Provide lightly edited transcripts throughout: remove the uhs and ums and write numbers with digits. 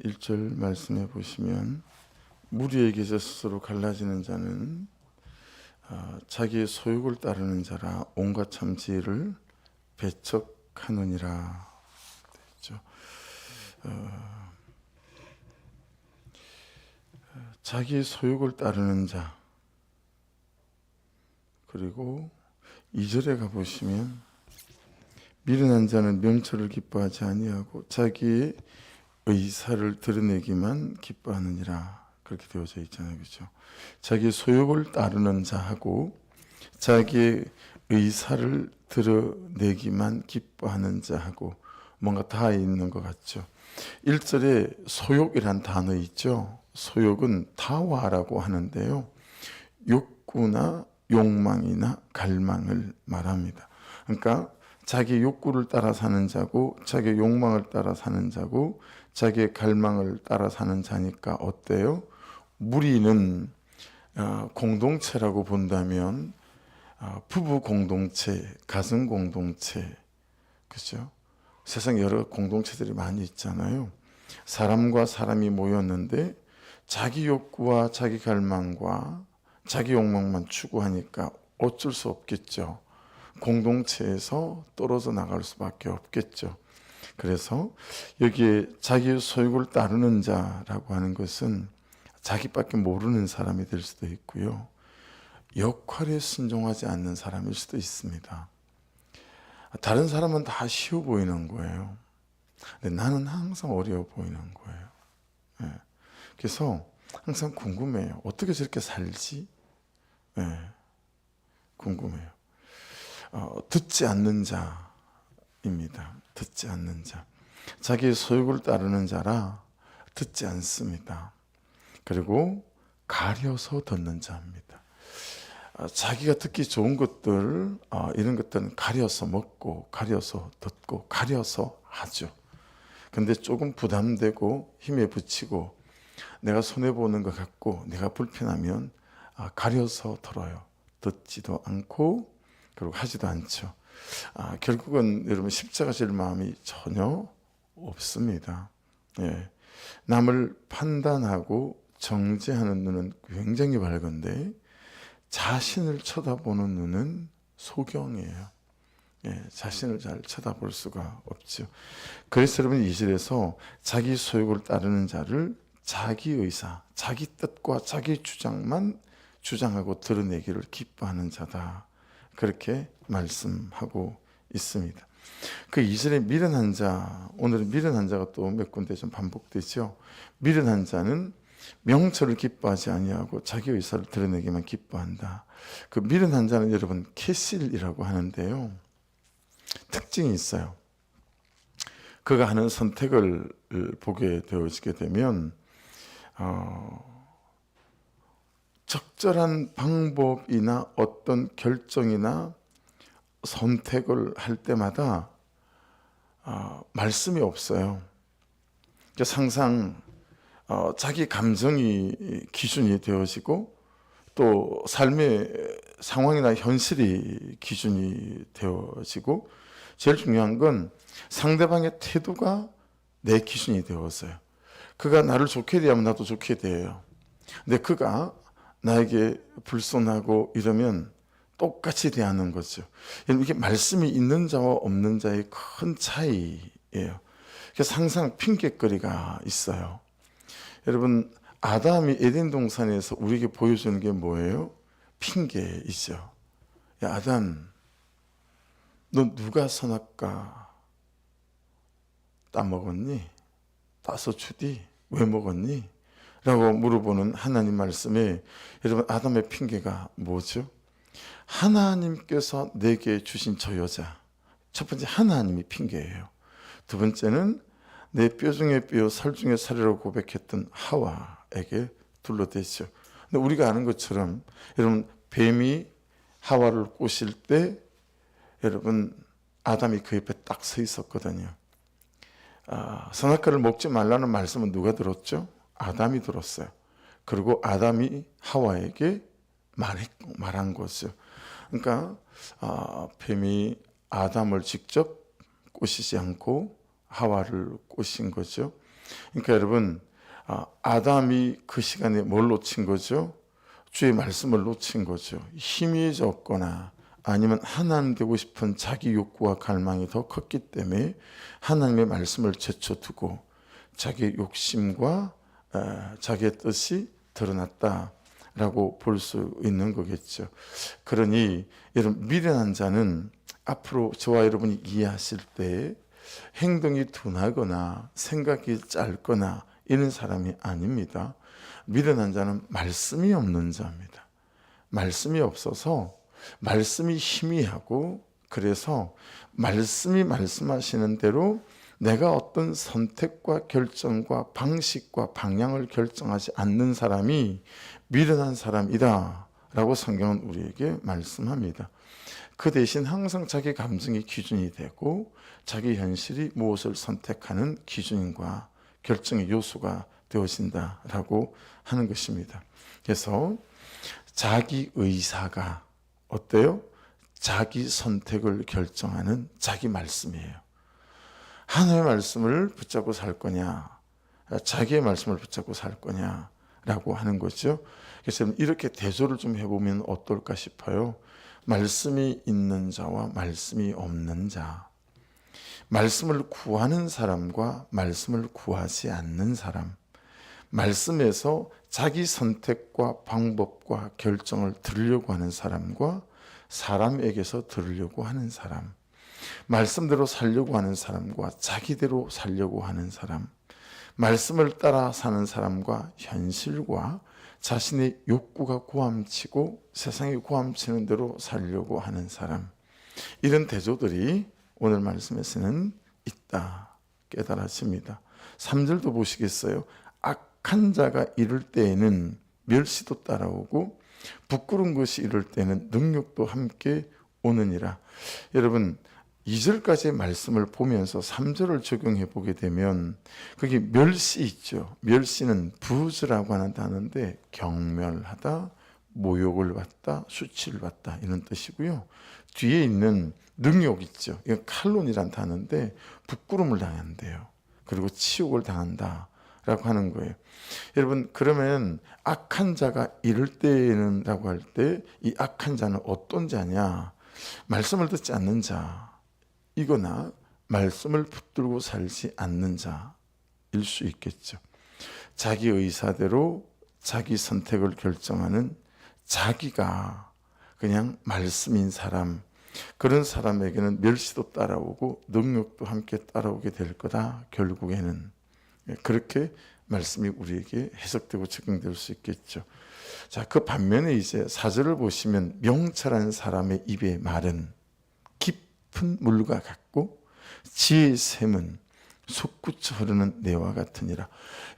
1절 말씀해 보시면 무리에게서 스스로 갈라지는 자는 자기의 소욕을 따르는 자라 온갖 참지를 배척하느니라 됐죠. 자기의 소욕을 따르는 자, 그리고 2절에 가보시면 미련한 자는 명철을 기뻐하지 아니하고 자기의 의사를 드러내기만 기뻐하느니라, 그렇게 되어져 있잖아요, 그렇죠? 자기의 소욕을 따르는 자하고 자기의 의사를 드러내기만 기뻐하는 자하고 뭔가 다 있는 것 같죠. 1절에 소욕이란 단어 있죠. 소욕은 타와라고 하는데요, 욕구나 욕망이나 갈망을 말합니다. 그러니까 자기 욕구를 따라 사는 자고 자기 욕망을 따라 사는 자고 자기의 갈망을 따라 사는 자니까 어때요? 무리는 공동체라고 본다면 부부 공동체, 가정 공동체, 그렇죠? 세상에 여러 공동체들이 많이 있잖아요. 사람과 사람이 모였는데 자기 욕구와 자기 갈망과 자기 욕망만 추구하니까 어쩔 수 없겠죠. 공동체에서 떨어져 나갈 수밖에 없겠죠. 그래서 여기에 자기 소욕을 따르는 자라고 하는 것은 자기밖에 모르는 사람이 될 수도 있고요, 역할에 순종하지 않는 사람일 수도 있습니다. 다른 사람은 다 쉬워 보이는 거예요. 근데 나는 항상 어려워 보이는 거예요. 그래서 항상 궁금해요. 어떻게 저렇게 살지? 궁금해요. 듣지 않는 자입니다. 듣지 않는 자. 자기의 소욕을 따르는 자라 듣지 않습니다. 그리고 가려서 듣는 자입니다. 자기가 듣기 좋은 것들, 이런 것들은 가려서 먹고 가려서 듣고 가려서 하죠. 근데 조금 부담되고 힘에 부치고 내가 손해보는 것 같고 내가 불편하면 가려서 들어요. 듣지도 않고 그리고 하지도 않죠. 결국은 여러분 십자가 질 마음이 전혀 없습니다. 남을 판단하고 정죄하는 눈은 굉장히 밝은데 자신을 쳐다보는 눈은 소경이에요. 자신을 잘 쳐다볼 수가 없죠. 그래서 여러분 2절에서 자기 소욕을 따르는 자를 자기 의사, 자기 뜻과 자기 주장만 주장하고 드러내기를 기뻐하는 자다, 그렇게 말씀하고 있습니다. 그 2절에 미련한 자, 오늘은 미련한 자가 또 몇 군데 좀 반복되죠. 미련한 자는 명철을 기뻐하지 아니하고 자기 의사를 드러내기만 기뻐한다. 그 미련한 자는 여러분 캐실이라고 하는데요, 특징이 있어요. 그가 하는 선택을 보게 되어지게 되면 적절한 방법이나 어떤 결정이나 선택을 할 때마다 말씀이 없어요. 그래서 항상 자기 감정이 기준이 되어지고 또 삶의 상황이나 현실이 기준이 되어지고 제일 중요한 건 상대방의 태도가 내 기준이 되어서요. 그가 나를 좋게 대하면 나도 좋게 대해요. 근데 그가 나에게 불손하고 이러면 똑같이 대하는 거죠. 이게 말씀이 있는 자와 없는 자의 큰 차이예요. 그래서 항상 핑계거리가 있어요. 여러분, 아담이 에덴 동산에서 우리에게 보여주는 게 뭐예요? 핑계이죠. 야, 아담, 너 누가 선악과 따먹었니? 따서 주디? 왜 먹었니? 라고 물어보는 하나님 말씀에 여러분, 아담의 핑계가 뭐죠? 하나님께서 내게 주신 저 여자, 첫 번째 하나님이 핑계예요. 두 번째는 내 뼈 중에 뼈, 살 중에 살이라고 고백했던 하와에게 둘러대죠. 근데 우리가 아는 것처럼 여러분, 뱀이 하와를 꼬실 때 여러분, 아담이 그 옆에 딱 서 있었거든요. 선악과를 먹지 말라는 말씀은 누가 들었죠? 아담이 들었어요. 그리고 아담이 하와에게 말한 거죠. 그러니까 뱀이 아담을 직접 꼬시지 않고 하와를 꼬신 거죠. 그러니까 여러분, 아담이 그 시간에 뭘 놓친 거죠? 주의 말씀을 놓친 거죠. 힘이 적거나 아니면 하나님 되고 싶은 자기 욕구와 갈망이 더 컸기 때문에 하나님의 말씀을 제쳐두고 자기 욕심과 자기의 뜻이 드러났다라고 볼 수 있는 거겠죠. 그러니 여러분, 미련한 자는 앞으로 저와 여러분이 이해하실 때 행동이 둔하거나 생각이 짧거나 이런 사람이 아닙니다. 미련한 자는 말씀이 없는 자입니다. 말씀이 없어서 말씀이 희미하고, 그래서 말씀이 말씀하시는 대로 내가 어떤 선택과 결정과 방식과 방향을 결정하지 않는 사람이 미련한 사람이다 라고 성경은 우리에게 말씀합니다. 그 대신 항상 자기 감정이 기준이 되고 자기 현실이 무엇을 선택하는 기준과 결정의 요소가 되어진다라고 하는 것입니다. 그래서 자기 의사가 어때요? 자기 선택을 결정하는 자기 말씀이에요. 하나님의 말씀을 붙잡고 살 거냐, 자기의 말씀을 붙잡고 살 거냐라고 하는 거죠. 그래서 이렇게 대조를 좀 해보면 어떨까 싶어요. 말씀이 있는 자와 말씀이 없는 자, 말씀을 구하는 사람과 말씀을 구하지 않는 사람, 말씀에서 자기 선택과 방법과 결정을 들으려고 하는 사람과 사람에게서 들으려고 하는 사람, 말씀대로 살려고 하는 사람과 자기대로 살려고 하는 사람, 말씀을 따라 사는 사람과 현실과 자신의 욕구가 고함치고 세상이 고함치는 대로 살려고 하는 사람, 이런 대조들이 오늘 말씀에서는 있다 깨달아집니다. 3절도 보시겠어요? 악한 자가 이를 때에는 멸시도 따라오고 부끄러운 것이 이를 때는 능력도 함께 오느니라. 여러분, 2절까지의 말씀을 보면서 3절을 적용해 보게 되면 거기 멸시 있죠. 멸시는 부즈라고 하는 단어인데 경멸하다, 모욕을 받다, 수치를 받다 이런 뜻이고요. 뒤에 있는 능욕 있죠. 이건 칼론이란 단어인데 부끄러움을 당한대요. 그리고 치욕을 당한다 라고 하는 거예요. 여러분, 그러면 악한 자가 이럴 때는 라고 할 때 이 악한 자는 어떤 자냐? 말씀을 듣지 않는 자 이거나 말씀을 붙들고 살지 않는 자일 수 있겠죠. 자기 의사대로 자기 선택을 결정하는, 자기가 그냥 말씀인 사람, 그런 사람에게는 멸시도 따라오고 능력도 함께 따라오게 될 거다. 결국에는 그렇게 말씀이 우리에게 해석되고 적용될 수 있겠죠. 자, 그 반면에 이제 4절을 보시면 명철한 사람의 입의 말은 깊은 물과 같고 지혜의 샘은 솟구쳐 흐르는 내와 같으니라.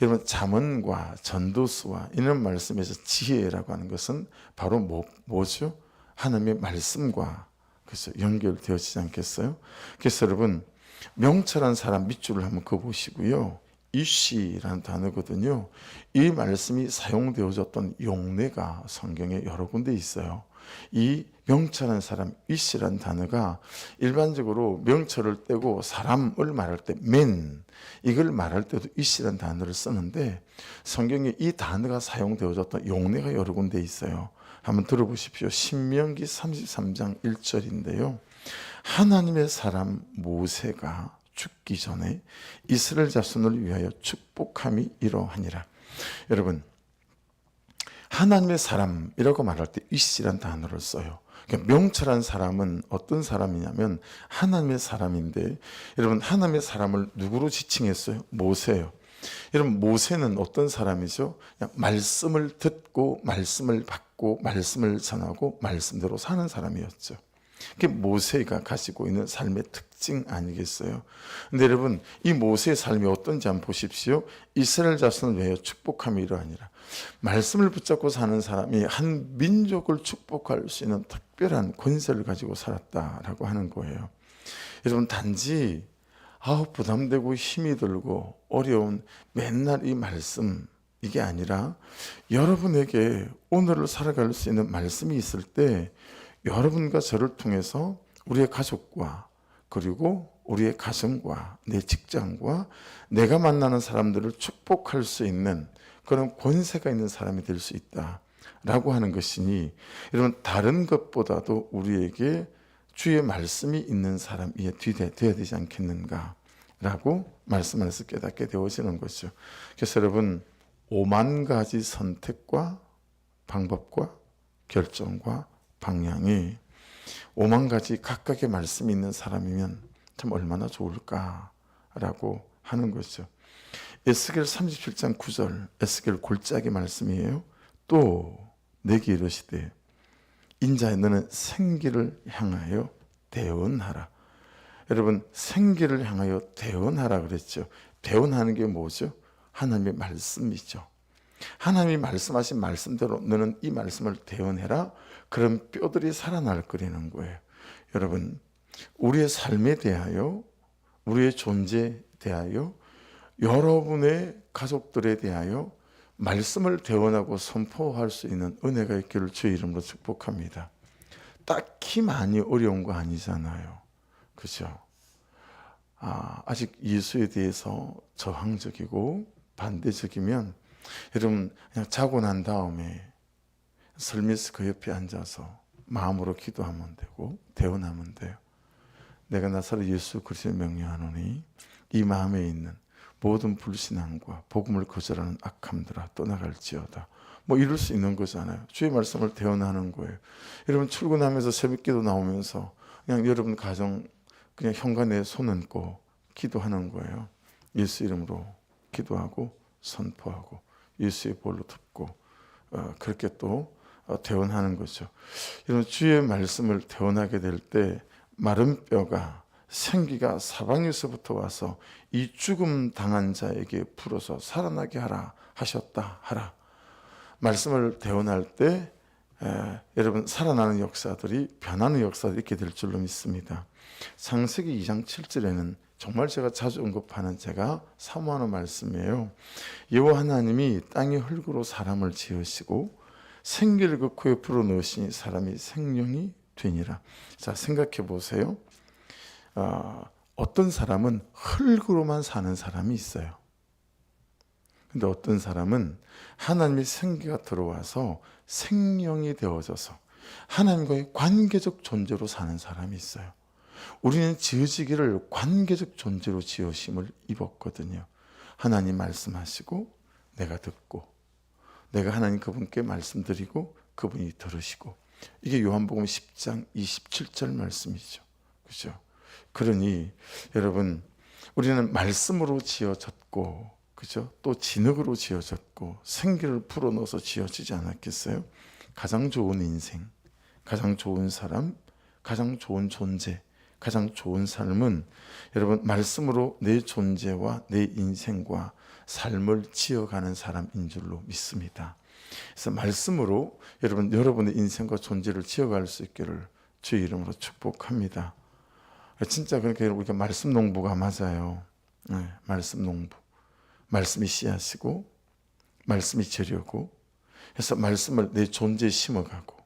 여러분, 잠언과 전도서와 이런 말씀에서 지혜라고 하는 것은 바로 뭐죠? 하나님의 말씀과 그래서 연결되어지지 않겠어요? 그래서 여러분, 명철한 사람 밑줄을 한번 그어보시고요. 이씨라는 단어거든요. 이 말씀이 사용되어졌던 용례가 성경에 여러 군데 있어요. 이 명철한 사람 이씨라는 단어가 일반적으로 명철을 떼고 사람을 말할 때 맨, 이걸 말할 때도 이씨라는 단어를 쓰는데 성경에 이 단어가 사용되어졌던 용례가 여러 군데 있어요. 한번 들어보십시오. 신명기 33장 1절인데요. 하나님의 사람 모세가 죽기 전에 이스라엘 자손을 위하여 축복함이 이러하니라. 여러분, 하나님의 사람이라고 말할 때 이씨란 단어를 써요. 그러니까 명철한 사람은 어떤 사람이냐면 하나님의 사람인데, 여러분, 하나님의 사람을 누구로 지칭했어요? 모세요. 여러분, 모세는 어떤 사람이죠? 그냥 말씀을 듣고 말씀을 받고 말씀을 전하고 말씀대로 사는 사람이었죠. 그게 모세가 가지고 있는 삶의 특징 아니겠어요? 근데 여러분, 이 모세의 삶이 어떤지 한번 보십시오. 이스라엘 자손을 위하여 축복함이 이러하니라. 말씀을 붙잡고 사는 사람이 한 민족을 축복할 수 있는 특별한 권세를 가지고 살았다라고 하는 거예요. 여러분, 단지 부담되고 힘이 들고 어려운 맨날 이 말씀, 이게 아니라 여러분에게 오늘을 살아갈 수 있는 말씀이 있을 때 여러분과 저를 통해서 우리의 가족과 그리고 우리의 가정과 내 직장과 내가 만나는 사람들을 축복할 수 있는 그런 권세가 있는 사람이 될 수 있다라고 하는 것이니, 여러분 다른 것보다도 우리에게 주의 말씀이 있는 사람이 되어야 되지 않겠는가라고 말씀 안에서 깨닫게 되어지는 거죠. 그래서 여러분 5만 가지 선택과 방법과 결정과 방향이 5만 가지 각각의 말씀이 있는 사람이면 참 얼마나 좋을까라고 하는 거죠. 에스겔 37장 9절 에스겔 골짜기 말씀이에요. 또 내게 이르시되 인자야 너는 생기를 향하여 대언하라. 여러분 생기를 향하여 대언하라 그랬죠. 대언하는 게 뭐죠? 하나님의 말씀이죠. 하나님이 말씀하신 말씀대로 너는 이 말씀을 대언해라. 그럼 뼈들이 살아날 거라는 거예요. 여러분 우리의 삶에 대하여, 우리의 존재에 대하여, 여러분의 가족들에 대하여 말씀을 대언하고 선포할 수 있는 은혜가 있기를 주의 이름으로 축복합니다. 딱히 많이 어려운 거 아니잖아요. 그죠? 아직 예수에 대해서 저항적이고 반대적이면 여러분 그냥 자고 난 다음에 설미스 그 옆에 앉아서 마음으로 기도하면 되고 대언하면 돼요. 내가 나사로 예수 그리스도를 명령하노니 이 마음에 있는 모든 불신앙과 복음을 거절하는 악함들아 떠나갈지어다. 뭐 이럴 수 있는 거잖아요. 주의 말씀을 대언하는 거예요. 여러분 출근하면서 새벽기도 나오면서 그냥 여러분 가정 그냥 현관에 손 얹고 기도하는 거예요. 예수 이름으로 기도하고 선포하고 예수의 볼로 듣고 그렇게 또 대언하는 거죠. 여러분 주의 말씀을 대언하게 될 때 마른 뼈가 생기가 사방에서부터 와서 이 죽음 당한 자에게 불어서 살아나게 하라 하셨다 하라. 말씀을 대언할 때 여러분 살아나는 역사들이, 변하는 역사들이 있게 될 줄로 믿습니다. 창세기 2장 7절에는 정말 제가 자주 언급하는, 제가 사모하는 말씀이에요. 여호와 하나님이 땅의 흙으로 사람을 지으시고 생기를 그 코에 불어넣으시니 사람이 생명이 되니라. 자, 생각해 보세요. 어떤 사람은 흙으로만 사는 사람이 있어요. 근데 어떤 사람은 하나님의 생기가 들어와서 생명이 되어져서 하나님과의 관계적 존재로 사는 사람이 있어요. 우리는 지어지기를 관계적 존재로 지으심을 입었거든요. 하나님 말씀하시고 내가 듣고, 내가 하나님 그분께 말씀드리고 그분이 들으시고, 이게 요한복음 10장 27절 말씀이죠. 그죠? 그러니 여러분 우리는 말씀으로 지어졌고, 그죠? 또 진흙으로 지어졌고 생기를 불어넣어서 지어지지 않았겠어요? 가장 좋은 인생, 가장 좋은 사람, 가장 좋은 존재, 가장 좋은 삶은 여러분 말씀으로 내 존재와 내 인생과 삶을 지어가는 사람인 줄로 믿습니다. 그래서 말씀으로 여러분의 인생과 존재를 지어갈 수 있기를 주의 이름으로 축복합니다. 진짜 그렇게 우리가 말씀 농부가 맞아요. 네, 말씀 농부. 말씀이 씨앗이고 말씀이 재료고, 그래서 말씀을 내 존재에 심어가고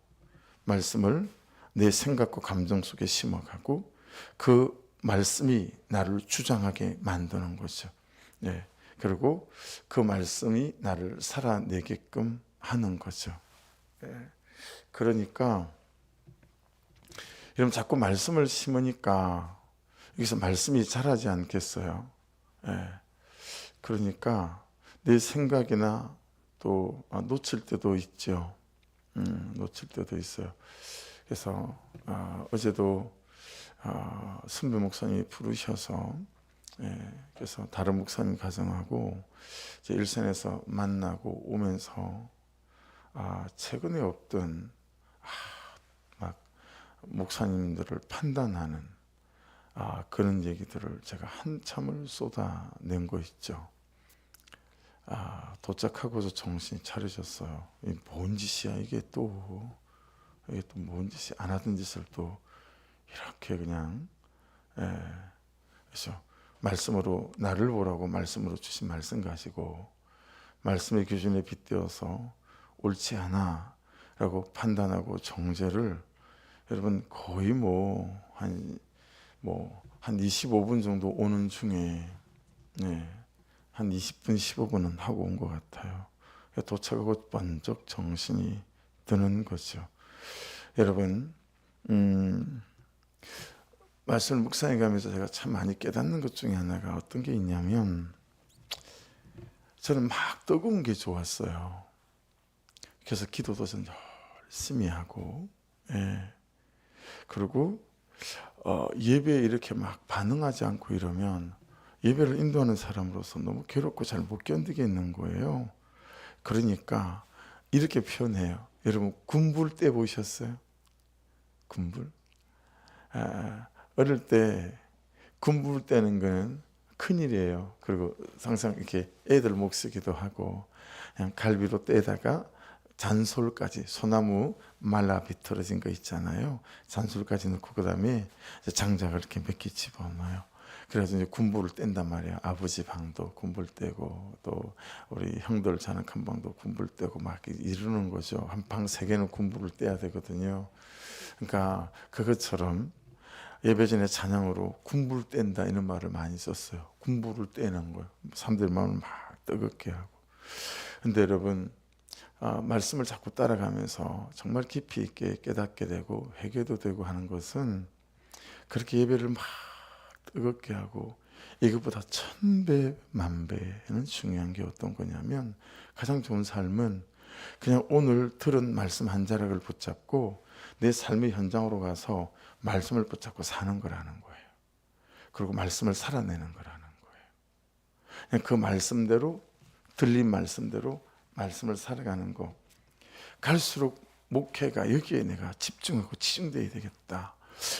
말씀을 내 생각과 감정 속에 심어가고 그 말씀이 나를 주장하게 만드는 거죠. 네. 그리고 그 말씀이 나를 살아내게끔 하는 거죠. 네. 그러니까 여러분 자꾸 말씀을 심으니까 여기서 말씀이 자라지 않겠어요? 네. 그러니까 내 생각이나 또 놓칠 때도 있죠. 놓칠 때도 있어요. 그래서 어제도 선배 목사님이 부르셔서 그래서 다른 목사님 가정하고 이제 일산에서 만나고 오면서 최근에 없던 막 목사님들을 판단하는 그런 얘기들을 제가 한참을 쏟아낸 거 있죠. 도착하고서 정신이 차려졌어요. 이게 뭔 짓이야 이게 또 뭔 짓이, 안 하던 짓을 또 이렇게 그냥. 그래서 말씀으로 나를 보라고 말씀으로 주신 말씀 가지고 말씀의 기준에 빗대어서 옳지 않아 라고 판단하고 정죄를 여러분 거의 한 한 25분 정도 오는 중에 한 20분, 15분은 하고 온 것 같아요. 도착하고 번쩍 정신이 드는 거죠. 여러분, 말씀을 묵상해 가면서 제가 참 많이 깨닫는 것 중에 하나가 어떤 게 있냐면, 저는 막 뜨거운 게 좋았어요. 그래서 기도도 좀 열심히 하고, 그리고 예배에 이렇게 막 반응하지 않고 이러면 예배를 인도하는 사람으로서 너무 괴롭고 잘 못 견디겠는 거예요. 그러니까 이렇게 표현해요. 여러분, 군불 때 보셨어요? 군불? 어릴 때 군불 떼는 거는 큰일이에요. 그리고 항상 이렇게 애들 목 쓰기도 하고, 그냥 갈비로 떼다가 잔솔까지, 소나무 말라 비틀어진 거 있잖아요. 잔솔까지 넣고 그다음에 장작을 이렇게 몇 개 집어넣어요. 그래서 이제 군불을 뗀단 말이에요. 아버지 방도 군불 떼고, 또 우리 형들 자는 큰 방도 군불 떼고 막 이러는 거죠. 한 방 3개는 군불을 떼야 되거든요. 그러니까 그것처럼 예배 전에 찬양으로 군불 뗀다 이런 말을 많이 썼어요. 군불을 떼는 거예요. 사람들 마음을 막 뜨겁게 하고. 근데 여러분, 말씀을 자꾸 따라가면서 정말 깊이 있게 깨닫게 되고 회개도 되고 하는 것은, 그렇게 예배를 막 뜨겁게 하고 이것보다 1000배 만배는 중요한 게 어떤 거냐면, 가장 좋은 삶은 그냥 오늘 들은 말씀 한 자락을 붙잡고 내 삶의 현장으로 가서 말씀을 붙잡고 사는 거라는 거예요. 그리고 말씀을 살아내는 거라는 거예요. 그냥 그 말씀대로, 들린 말씀대로 말씀을 살아가는 거. 갈수록 목회가 여기에 내가 집중하고 치중되어야 되겠다.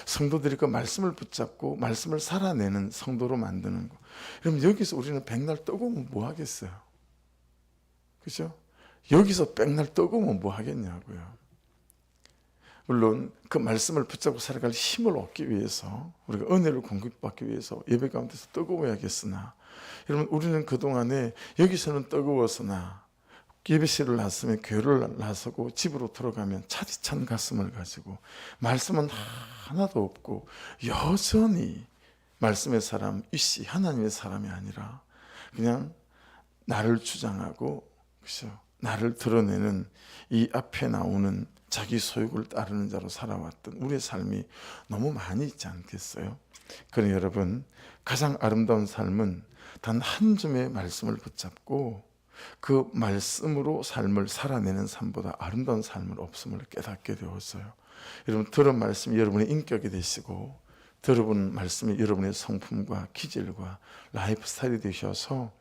성도들이 그 말씀을 붙잡고 말씀을 살아내는 성도로 만드는 거. 그럼 여기서 우리는 백날 떠고면 뭐 하겠어요? 그죠? 여기서 백날 떠고면 뭐 하겠냐고요. 물론 그 말씀을 붙잡고 살아갈 힘을 얻기 위해서, 우리가 은혜를 공급받기 위해서 예배 가운데서 뜨거워야겠으나, 여러분, 우리는 그동안에 여기서는 뜨거웠으나 예배실을 나서면, 교회를 나서고 집으로 들어가면 차디찬 가슴을 가지고 말씀은 하나도 없고, 여전히 말씀의 사람, 이씨 하나님의 사람이 아니라 그냥 나를 주장하고, 그렇죠? 나를 드러내는 이 앞에 나오는 자기 소욕을 따르는 자로 살아왔던 우리의 삶이 너무 많이 있지 않겠어요? 그러니 여러분, 가장 아름다운 삶은 단 한 줌의 말씀을 붙잡고 그 말씀으로 삶을 살아내는 삶보다 아름다운 삶은 없음을 깨닫게 되었어요. 여러분, 들은 말씀이 여러분의 인격이 되시고, 들어본 말씀이 여러분의 성품과 기질과 라이프 스타일이 되셔서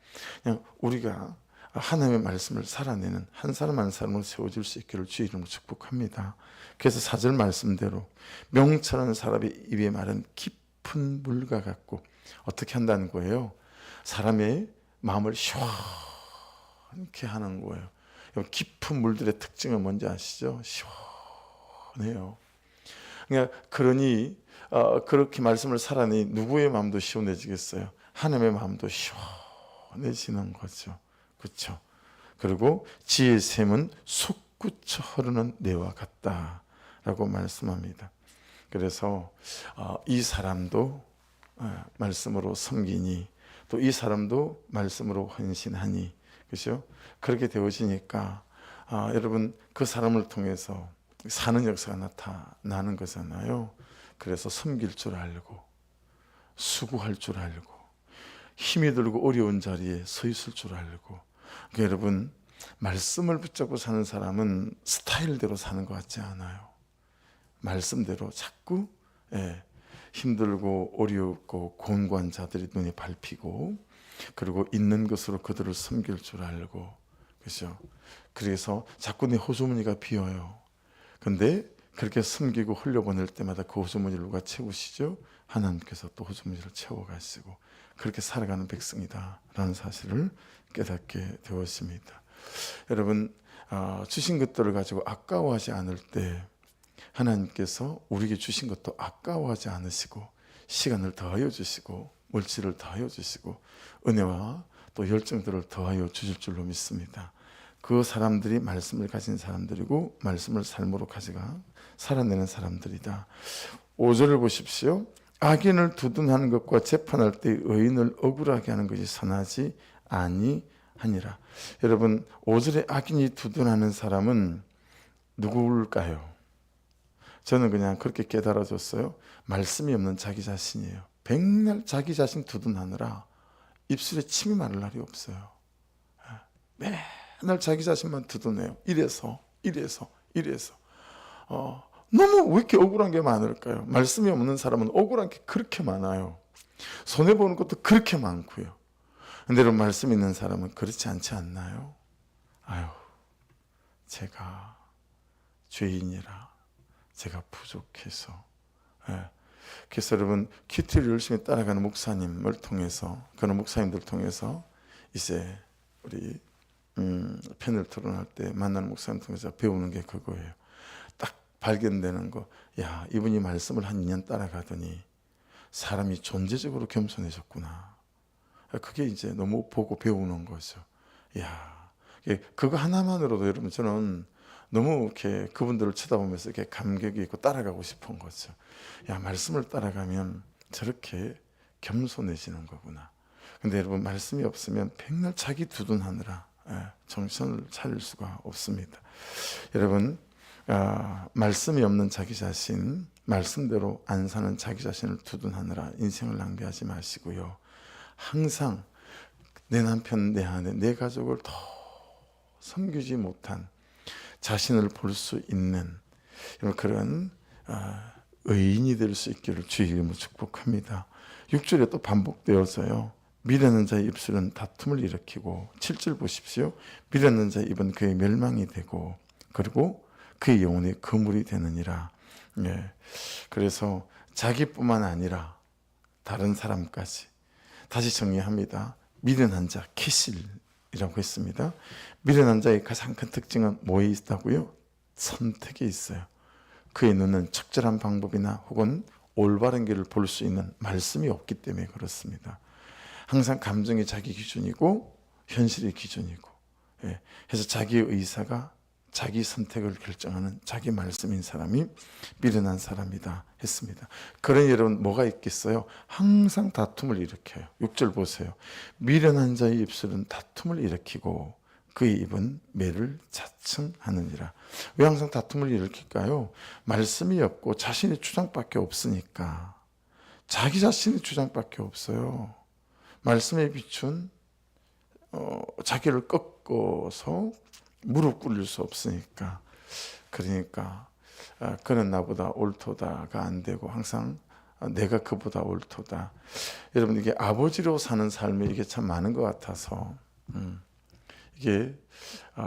그냥 우리가 하나님의 말씀을 살아내는 한 사람 한 사람으로 세워질 수 있기를 주의 이름으로 축복합니다. 그래서 4절 말씀대로 명철한 사람의 입에 말은 깊은 물과 같고, 어떻게 한다는 거예요? 사람의 마음을 시원케 하는 거예요. 깊은 물들의 특징은 뭔지 아시죠? 시원해요. 그러니 그렇게 말씀을 살아내니 누구의 마음도 시원해지겠어요? 하나님의 마음도 시원해지는 거죠. 그렇죠? 그리고 지혜의 샘은 솟구쳐 흐르는 내와 같다라고 말씀합니다. 그래서 이 사람도 말씀으로 섬기니, 또 이 사람도 말씀으로 헌신하니, 그렇죠? 그렇게 되어지니까 여러분, 그 사람을 통해서 사는 역사가 나타나는 거잖아요. 그래서 섬길 줄 알고, 수고할 줄 알고, 힘이 들고 어려운 자리에 서 있을 줄 알고. 그러니까 여러분, 말씀을 붙잡고 사는 사람은 스타일대로 사는 것 같지 않아요. 말씀대로 자꾸 힘들고 어렵고 곤고한 자들이 눈에 밟히고, 그리고 있는 것으로 그들을 섬길 줄 알고, 그렇죠? 그래서 자꾸 내 호주머니가 비어요. 근데 그렇게 섬기고 흘려보낼 때마다 그 호주머니를 누가 채우시죠? 하나님께서 또 호주머니를 채워가시고, 그렇게 살아가는 백성이다라는 사실을 깨닫게 되었습니다. 여러분, 주신 것들을 가지고 아까워하지 않을 때 하나님께서 우리에게 주신 것도 아까워하지 않으시고, 시간을 더하여 주시고, 물질을 더하여 주시고, 은혜와 또 열정들을 더하여 주실 줄로 믿습니다. 그 사람들이 말씀을 가진 사람들이고, 말씀을 삶으로 가져가 살아내는 사람들이다. 5절을 보십시오. 악인을 두둔하는 것과 재판할 때 의인을 억울하게 하는 것이 선하지 아니하니라. 여러분, 5절에 악인이 두둔하는 사람은 누구일까요? 저는 그냥 그렇게 깨달아졌어요. 말씀이 없는 자기 자신이에요. 백날 자기 자신 두둔하느라 입술에 침이 마를 날이 없어요. 맨날 자기 자신만 두둔해요. 이래서 너무 왜 이렇게 억울한 게 많을까요? 말씀이 없는 사람은 억울한 게 그렇게 많아요. 손해보는 것도 그렇게 많고요. 근데 여러분, 말씀 있는 사람은 그렇지 않지 않나요? 아유, 제가 죄인이라, 제가 부족해서. 그래서 여러분, 큐티를 열심히 따라가는 목사님을 통해서, 그런 목사님들 통해서 이제 우리 편을 토론할 때 만나는 목사님 통해서 배우는 게 그거예요. 딱 발견되는 거, 야, 이분이 말씀을 한 2년 따라가더니 사람이 존재적으로 겸손해졌구나. 그게 이제 너무 보고 배우는 거죠. 야, 그거 하나만으로도 여러분, 저는 너무 이렇게 그분들을 쳐다보면서 이렇게 감격이 있고 따라가고 싶은 거죠. 야, 말씀을 따라가면 저렇게 겸손해지는 거구나. 근데 여러분, 말씀이 없으면 백날 자기 두둔하느라 정신을 차릴 수가 없습니다. 여러분, 말씀이 없는 자기 자신, 말씀대로 안 사는 자기 자신을 두둔하느라 인생을 낭비하지 마시고요. 항상 내 남편, 내 아내, 내 가족을 더 섬기지 못한 자신을 볼 수 있는 그런 의인이 될 수 있기를 주의 이름으로 축복합니다. 6절에 또 반복되어서요. 미련한 자의 입술은 다툼을 일으키고, 7절 보십시오. 미련한 자의 입은 그의 멸망이 되고, 그리고 그의 영혼이 그물이 되느니라. 그래서 자기뿐만 아니라 다른 사람까지. 다시 정리합니다. 미련한 자, 키실이라고 했습니다. 미련한 자의 가장 큰 특징은 뭐에 있다고요? 선택에 있어요. 그의 눈은 적절한 방법이나 혹은 올바른 길을 볼 수 있는 말씀이 없기 때문에 그렇습니다. 항상 감정이 자기 기준이고 현실이 기준이고, 그래서 자기의 의사가 자기 선택을 결정하는 자기 말씀인 사람이 미련한 사람이다 했습니다. 그러니 여러분, 뭐가 있겠어요? 항상 다툼을 일으켜요. 6절 보세요. 미련한 자의 입술은 다툼을 일으키고 그의 입은 매를 자청하느니라. 왜 항상 다툼을 일으킬까요? 말씀이 없고 자신의 주장밖에 없으니까. 자기 자신의 주장밖에 없어요. 말씀에 비춘 자기를 꺾어서 무릎 꿇릴 수 없으니까. 그러니까 그는 나보다 옳도다가 안 되고 항상 내가 그보다 옳도다. 여러분, 이게 아버지로 사는 삶이 이게 참 많은 것 같아서 이게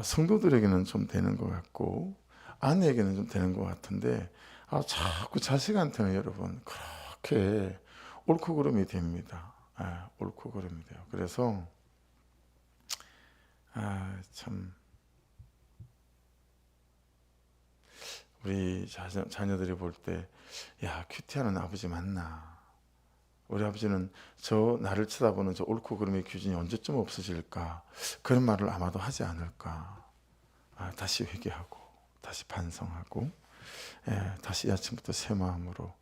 성도들에게는 좀 되는 것 같고 아내에게는 좀 되는 것 같은데, 자꾸 자식한테는 여러분 그렇게 옳고 그름이 됩니다. 옳고 그름이 돼요. 그래서 참 우리 자녀들이 볼 때, 야, 큐티하는 아버지 맞나? 우리 아버지는 저 나를 쳐다보는 저 옳고 그름의 기준이 언제쯤 없어질까? 그런 말을 아마도 하지 않을까? 다시 회개하고 다시 반성하고, 다시 아침부터 새 마음으로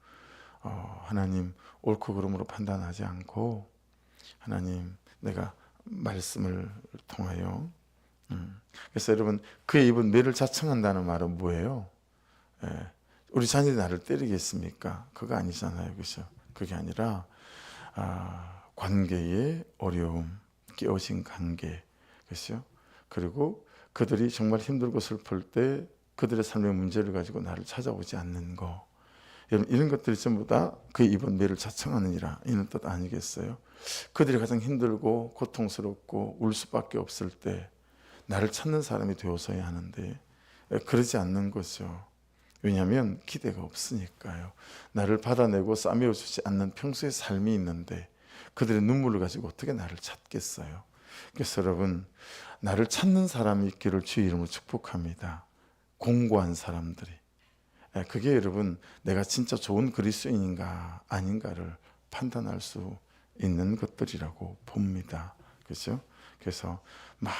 하나님 옳고 그름으로 판단하지 않고, 하나님 내가 말씀을 통하여 그래서 여러분, 그의 입은 매를 자청한다는 말은 뭐예요? 우리 자녀들이 나를 때리겠습니까? 그거 아니잖아요. 그렇죠? 그게 아니라 관계의 어려움, 깨어진 관계, 그렇죠? 그리고 그들이 정말 힘들고 슬플 때 그들의 삶의 문제를 가지고 나를 찾아오지 않는 거, 여러분, 이런 것들이 전부 다 그의 입은 매를 자청하느니라, 이런 뜻 아니겠어요? 그들이 가장 힘들고 고통스럽고 울 수밖에 없을 때 나를 찾는 사람이 되어서야 하는데 그러지 않는 거죠. 왜냐하면 기대가 없으니까요. 나를 받아내고 싸매어주지 않는 평소의 삶이 있는데 그들의 눈물을 가지고 어떻게 나를 찾겠어요? 그래서 여러분, 나를 찾는 사람이 있기를 주의 이름으로 축복합니다. 공고한 사람들이. 그게 여러분, 내가 진짜 좋은 그리스도인인가 아닌가를 판단할 수 있는 것들이라고 봅니다. 그렇죠? 그래서 막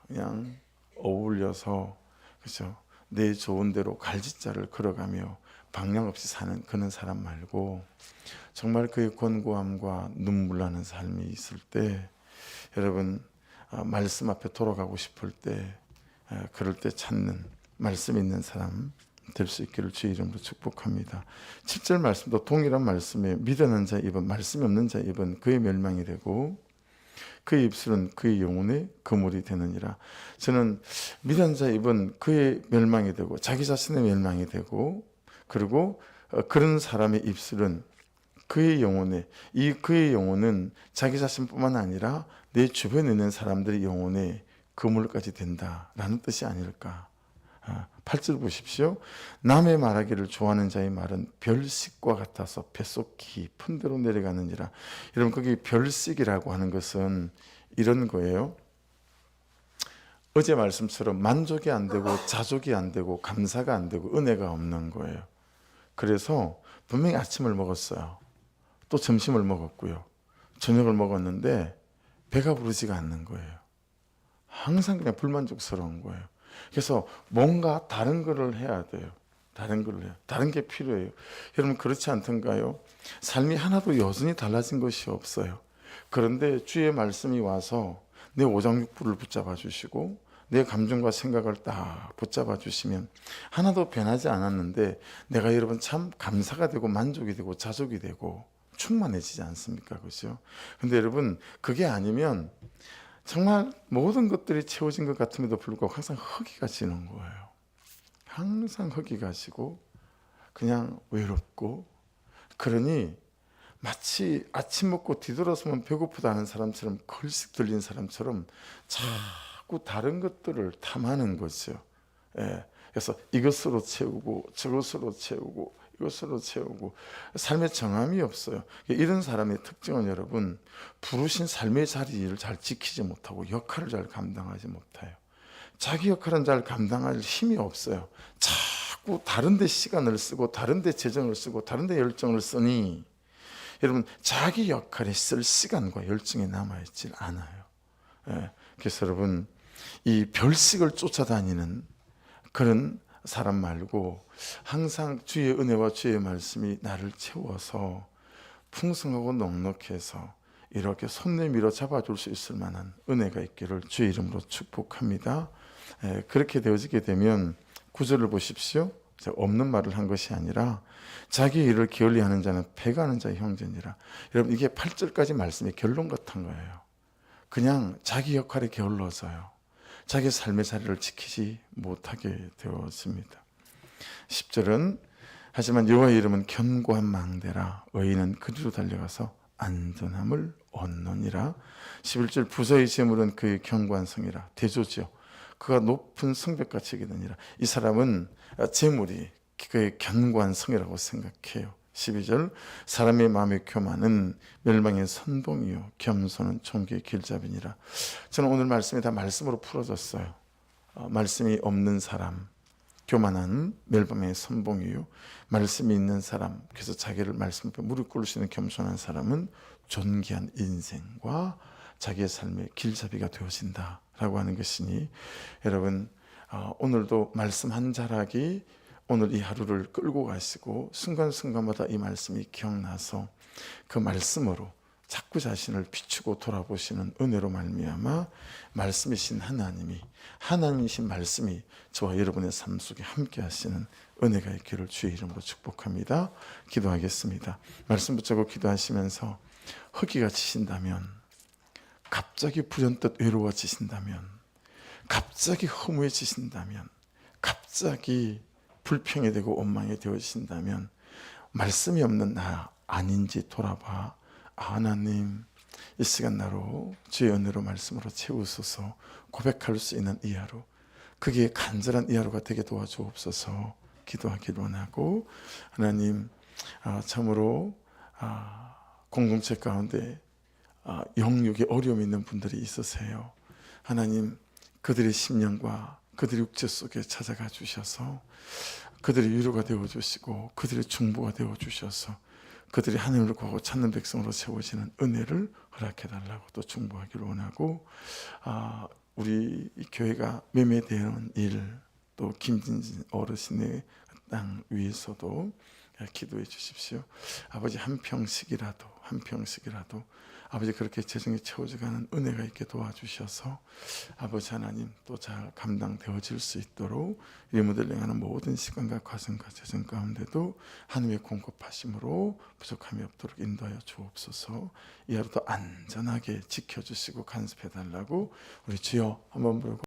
그냥 어울려서, 그렇죠? 내 좋은 대로 갈짓자를 걸어가며 방향 없이 사는 그런 사람 말고 정말 그의 권고함과 눈물 나는 삶이 있을 때 여러분 말씀 앞에 돌아가고 싶을 때 그럴 때 찾는 말씀 있는 사람 될 수 있기를 주의 이름으로 축복합니다. 7절 말씀도 동일한 말씀에 믿어는 자 입은 말씀이 없는 자 입은 그의 멸망이 되고 그의 입술은 그의 영혼의 그물이 되느니라. 저는 믿은 자 입은 그의 멸망이 되고 자기 자신의 멸망이 되고 그리고 그런 사람의 입술은 그의 영혼에 그의 영혼은 자기 자신뿐만 아니라 내 주변에 있는 사람들의 영혼에 그물까지 된다라는 뜻이 아닐까. 8절 보십시오. 남의 말하기를 좋아하는 자의 말은 별식과 같아서 뱃속 깊은 데로 내려가느니라. 여러분 거기 별식이라고 하는 것은 이런 거예요. 어제 말씀처럼 만족이 안 되고 자족이 안 되고 감사가 안 되고 은혜가 없는 거예요. 그래서 분명히 아침을 먹었어요. 또 점심을 먹었고요. 저녁을 먹었는데 배가 부르지가 않는 거예요. 항상 그냥 불만족스러운 거예요. 그래서 뭔가 다른 거를 해야 돼요. 다른 게 필요해요. 여러분 그렇지 않던가요? 삶이 하나도 여전히 달라진 것이 없어요. 그런데 주의 말씀이 와서 내 오장육부를 붙잡아 주시고 내 감정과 생각을 딱 붙잡아 주시면 하나도 변하지 않았는데 내가 여러분 참 감사가 되고 만족이 되고 자족이 되고 충만해지지 않습니까? 그렇죠? 근데 여러분 그게 아니면 정말 모든 것들이 채워진 것 같음에도 불구하고 항상 허기가 지는 거예요. 항상 허기가 지고 그냥 외롭고 그러니 마치 아침 먹고 뒤돌아서면 배고프다는 사람처럼 걸씩 들린 사람처럼 자꾸 다른 것들을 탐하는 거죠. 예. 그래서 이것으로 채우고 저것으로 채우고 이것으로 채우고 삶의 정함이 없어요. 이런 사람의 특징은 여러분 부르신 삶의 자리를 잘 지키지 못하고 역할을 잘 감당하지 못해요. 자기 역할은 잘 감당할 힘이 없어요. 자꾸 다른 데 시간을 쓰고 다른 데 재정을 쓰고 다른 데 열정을 쓰니 여러분 자기 역할에 쓸 시간과 열정이 남아있질 않아요. 예. 그래서 여러분 이 별식을 쫓아다니는 그런 사람 말고 항상 주의 은혜와 주의 말씀이 나를 채워서 풍성하고 넉넉해서 이렇게 손 내밀어 잡아줄 수 있을 만한 은혜가 있기를 주의 이름으로 축복합니다. 그렇게 되어지게 되면 9절을 보십시오. 없는 말을 한 것이 아니라 자기 일을 게을리하는 자는 패가는 자의 형제니라. 여러분 이게 8절까지 말씀이 결론 같은 거예요. 그냥 자기 역할에 게을러져요. 자기 삶의 자리를 지키지 못하게 되었습니다. 10절은 하지만 여호와의 이름은 견고한 망대라 의인은 그리로 달려가서 안전함을 얻느니라. 11절 부자의 재물은 그의 견고한 성이라 대조죠. 그가 높은 성벽같이 여기느니라. 이 사람은 재물이 그의 견고한 성이라고 생각해요. 12절 사람의 마음의 교만은 멸망의 선봉이요 겸손은 총기의 길잡이니라. 저는 오늘 말씀이 다 말씀으로 풀어졌어요. 말씀이 없는 사람 교만한 멸망의 선봉이요 말씀이 있는 사람 그래서 자기를 말씀 앞에 무릎 꿇을 수 있는 겸손한 사람은 존귀한 인생과 자기의 삶의 길잡이가 되어진다라고 하는 것이니 여러분 오늘도 말씀 한 자락이 오늘 이 하루를 끌고 가시고 순간순간마다 이 말씀이 기억나서 그 말씀으로 자꾸 자신을 비추고 돌아보시는 은혜로 말미암아 말씀이신 하나님이신 말씀이 저와 여러분의 삶 속에 함께 하시는 은혜가 있기를 주의 이름으로 축복합니다. 기도하겠습니다. 말씀 붙잡고 기도하시면서 허기가 지신다면 갑자기 불현듯 외로워지신다면 갑자기 허무해지신다면 갑자기 불평이 되고 원망이 되어진다면 말씀이 없는 나 아닌지 돌아봐. 하나님 이 시간 나로 주의 은혜로 말씀으로 채우소서. 고백할 수 있는 이 하루 그게 간절한 이 하루가 되게 도와주옵소서 기도하기를 원하고 하나님 참으로 공동체 가운데 영육에 어려움이 있는 분들이 있으세요. 하나님 그들의 심령과 그들의 육체 속에 찾아가 주셔서 그들의 위로가 되어주시고 그들의 중보가 되어주셔서 그들이 하나님을 구하고 찾는 백성으로 세워지는 은혜를 허락해달라고 또 중보하기를 원하고 우리 교회가 매매되는 일 또 김진진 어르신의 땅 위에서도 기도해 주십시오. 아버지 한 평씩이라도 아버지 그렇게 재정이 채워져가는 은혜가 있게 도와주셔서 아버지 하나님 또 잘 감당되어질 수 있도록 이모들 행하는 모든 시간과 과정과 재정 가운데도 하나님의 공급하심으로 부족함이 없도록 인도하여 주옵소서. 이 하루도 안전하게 지켜주시고 간섭해 달라고 우리 주여 한번 부르고